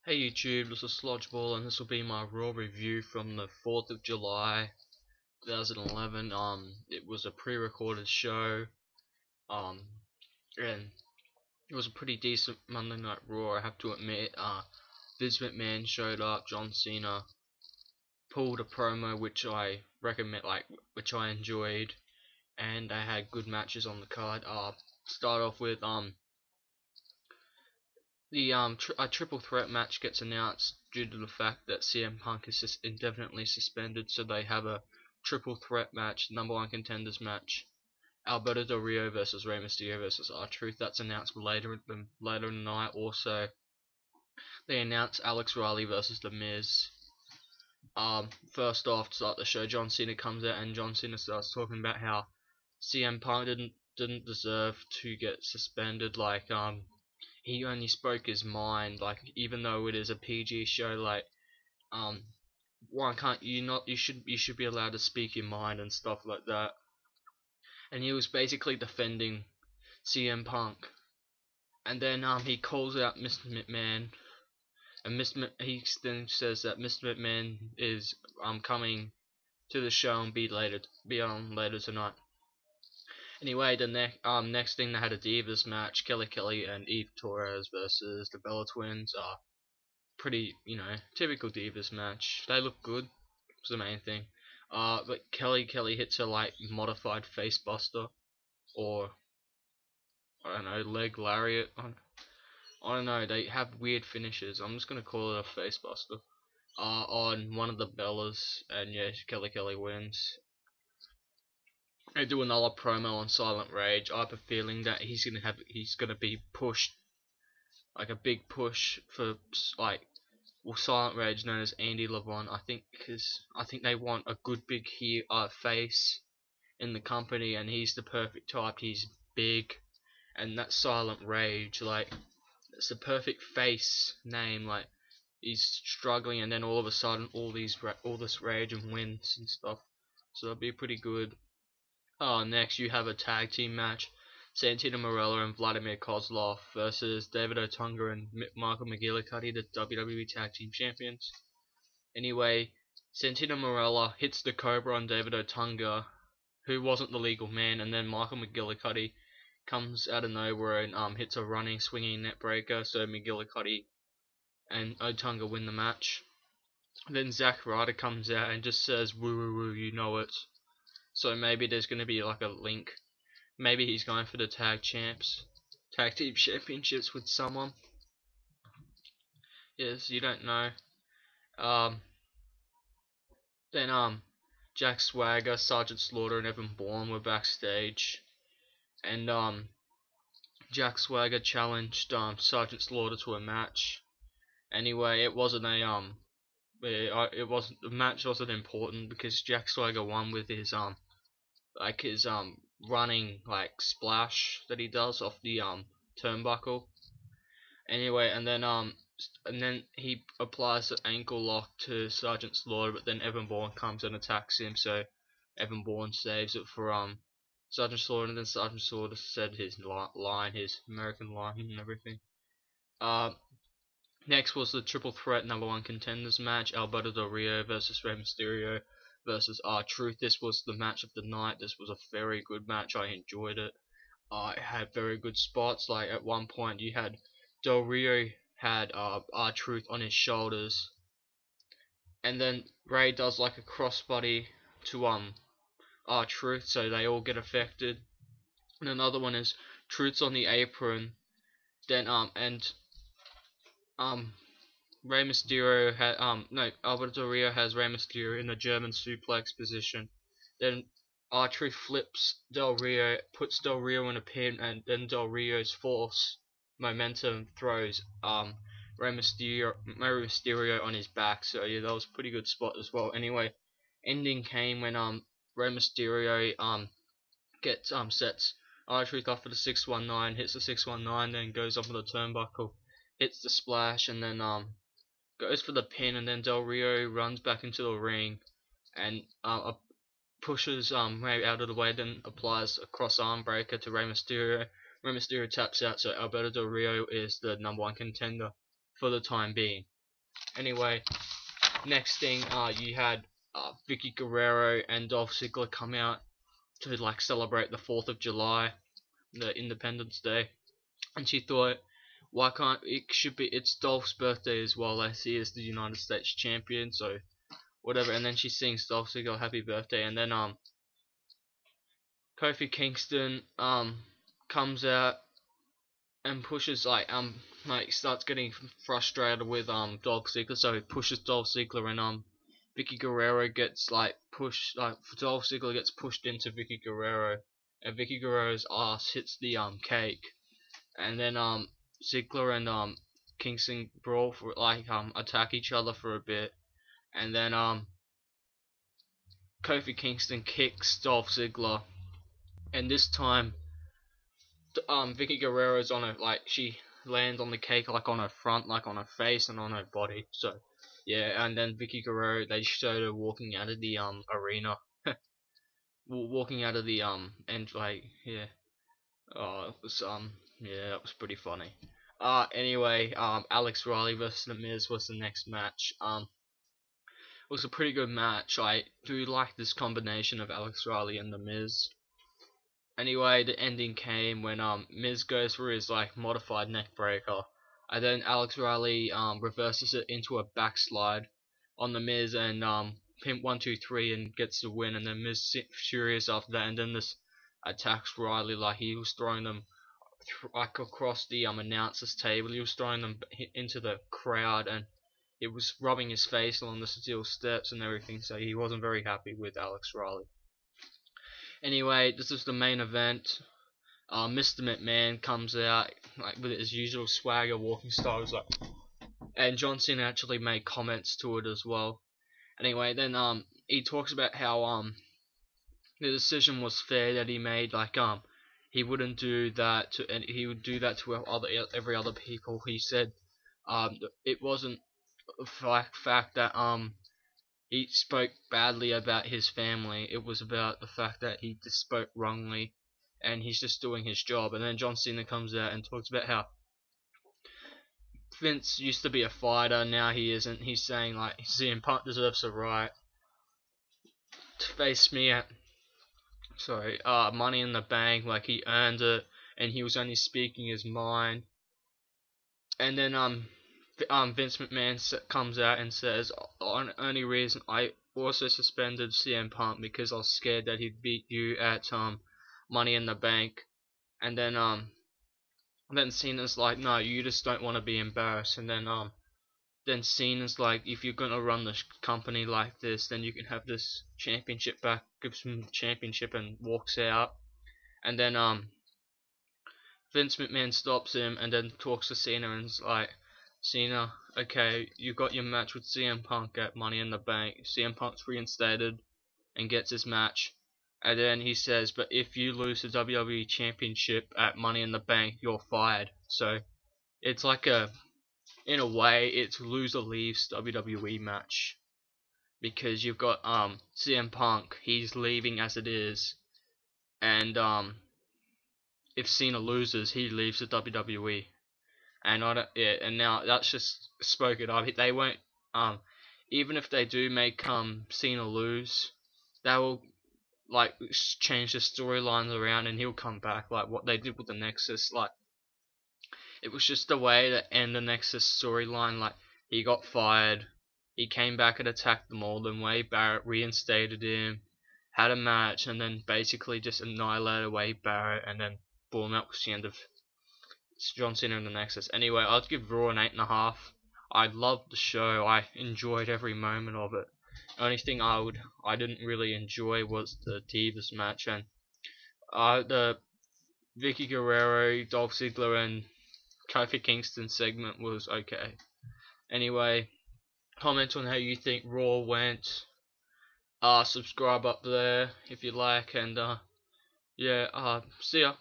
Hey YouTube, this is Slodgeball and this will be my Raw review from the 4th of July 2011. It was a pre-recorded show, um, and it was a pretty decent Monday Night Raw, I have to admit. Vince McMahon showed up, John Cena pulled a promo which I recommend, which I enjoyed, and they had good matches on the card. Start off with, a triple threat match gets announced due to the fact that CM Punk is indefinitely suspended, so they have a triple threat match, number one contenders match. Alberto Del Rio versus Rey Mysterio versus R-Truth. That's announced later in the night. Also, they announce Alex Riley versus The Miz. First off, to start the show, John Cena comes out and John Cena starts talking about how CM Punk didn't deserve to get suspended. He only spoke his mind. Even though it is a PG show, why can't you not? You should be allowed to speak your mind and stuff like that. And he was basically defending CM Punk. And then he calls out Mr. McMahon, and he then says that Mr. McMahon is coming to the show and be on later tonight. Anyway, the next thing, they had a Divas match, Kelly and Eve Torres versus the Bella Twins. Pretty, typical Divas match. They look good, was the main thing. But Kelly hits her modified face buster, or I don't know, leg lariat. I don't know. They have weird finishes. I'm just gonna call it a face buster. On one of the Bellas, and yeah, Kelly wins. They do another promo on Silent Rage. I have a feeling that he's gonna be pushed, like a big push for Silent Rage, known as Andy Levon. I think they want a good big face in the company, and he's the perfect type. He's big, and that's Silent Rage. It's the perfect face name. He's struggling, and then all of a sudden, all this rage and wins and stuff. So that'll be pretty good. Next you have a tag team match. Santino Marella and Vladimir Kozlov versus David Otunga and Michael McGillicuddy, the WWE Tag Team Champions. Anyway, Santino Marella hits the Cobra on David Otunga, who wasn't the legal man, and then Michael McGillicuddy comes out of nowhere and hits a running, swinging net breaker, so McGillicuddy and Otunga win the match. Then Zack Ryder comes out and just says, "Woo woo woo, you know it." So maybe there's going to be like a link. Maybe he's going for the tag team championships with someone. Yes, you don't know. Then Jack Swagger, Sergeant Slaughter, and Evan Bourne were backstage, and Jack Swagger challenged Sergeant Slaughter to a match. Anyway, it wasn't the match wasn't important because Jack Swagger won with his running splash that he does off the turnbuckle. Anyway, and then he applies the ankle lock to Sergeant Slaughter, but then Evan Bourne comes and attacks him, so Evan Bourne saves it for Sergeant Slaughter, and then Sergeant Slaughter said his line, his American line and everything. Next was the triple threat number one contenders match, Alberto Del Rio versus Rey Mysterio versus R-Truth. This was the match of the night. This was a very good match. I enjoyed it. It had very good spots. At one point you had Del Rio had R-Truth on his shoulders, and then Rey does a crossbody to R-Truth, so they all get affected. And another one is Truth's on the apron, then Rey Mysterio had Alberto Del Rio has Rey Mysterio in the German suplex position. Then R-Truth flips Del Rio, puts Del Rio in a pin, and then Del Rio's force momentum throws Rey Mysterio on his back. So yeah, that was a pretty good spot as well. Anyway, ending came when Rey Mysterio sets R-Truth off for the 619, hits the 619, then goes up on the turnbuckle, hits the splash, and then goes for the pin, and then Del Rio runs back into the ring and pushes Rey out of the way, then applies a cross arm breaker to Rey Mysterio. Rey Mysterio taps out, so Alberto Del Rio is the number one contender for the time being. Anyway, next thing, you had Vicky Guerrero and Dolph Ziggler come out to like celebrate the 4th of July, the Independence Day, and she thought, why can't it's Dolph's birthday as well as he is the United States champion, so whatever. And then she sings Dolph Ziggler happy birthday, and then Kofi Kingston comes out and pushes like starts getting frustrated with Dolph Ziggler, so he pushes Dolph Ziggler, and Vicky Guerrero gets like pushed, like Dolph Ziggler gets pushed into Vicky Guerrero, and Vicky Guerrero's ass hits the cake, and then Ziggler and Kingston brawl for like attack each other for a bit, and then Kofi Kingston kicks Dolph Ziggler, and this time Vicky Guerrero's on her, like she lands on the cake like on her front, like on her face and on her body. So yeah, and then Vicky Guerrero, they showed her walking out of the arena, walking out of the and like yeah, it was yeah, that was pretty funny. Anyway, Alex Riley versus The Miz was the next match. It was a pretty good match. I do like this combination of Alex Riley and The Miz. Anyway, the ending came when Miz goes for his like modified neck breaker, and then Alex Riley reverses it into a backslide on the Miz, and pimp 1 2 3 and gets the win. And then Miz furious after that, and then this attacks Riley like he was throwing them like across the announcers table. He was throwing them into the crowd, and it was rubbing his face on the steel steps and everything. So he wasn't very happy with Alex Riley. Anyway, this is the main event. Mr. McMahon comes out like with his usual swagger, walking style, like, and John Cena actually made comments to it as well. Anyway, then he talks about how the decision was fair that he made, like he wouldn't do that to, and he would do that to every other people. He said it wasn't a fact that he spoke badly about his family. It was about the fact that he just spoke wrongly, and he's just doing his job. And then John Cena comes out and talks about how Vince used to be a fighter, now he isn't. He's saying like CM Punk deserves the right to face me at Money in the Bank, like he earned it, and he was only speaking his mind. And then Vince McMahon comes out and says, only reason I also suspended CM Punk because I was scared that he'd beat you at Money in the Bank. And then Cena's like, no, you just don't want to be embarrassed. And then Cena's like, if you're gonna run the company like this, then you can have this championship back, gives him the championship, and walks out. And then Vince McMahon stops him and then talks to Cena and is like, Cena, okay, you got your match with CM Punk at Money in the Bank. CM Punk's reinstated and gets his match. And then he says, but if you lose the WWE Championship at Money in the Bank, you're fired. So it's like in a way, it's loser leaves WWE match. Because you've got CM Punk, he's leaving as it is. And if Cena loses, he leaves the WWE. And and now that's just spoken of. They won't even if they do make Cena lose, they will like change the storylines around, and he'll come back like what they did with the Nexus. Like it was just a way to end the Nexus storyline. Like he got fired, he came back and attacked them all. Then Wade Barrett reinstated him, had a match, and then basically just annihilated Wade Barrett, and then boom, that was the end of John Cena and the Nexus. Anyway, I'd give Raw an 8.5. I loved the show. I enjoyed every moment of it. The only thing I didn't really enjoy was the Divas match, and the Vicky Guerrero, Dolph Ziggler, and Kofi Kingston segment was okay. Anyway, comment on how you think Raw went. Subscribe up there if you like, and yeah, see ya.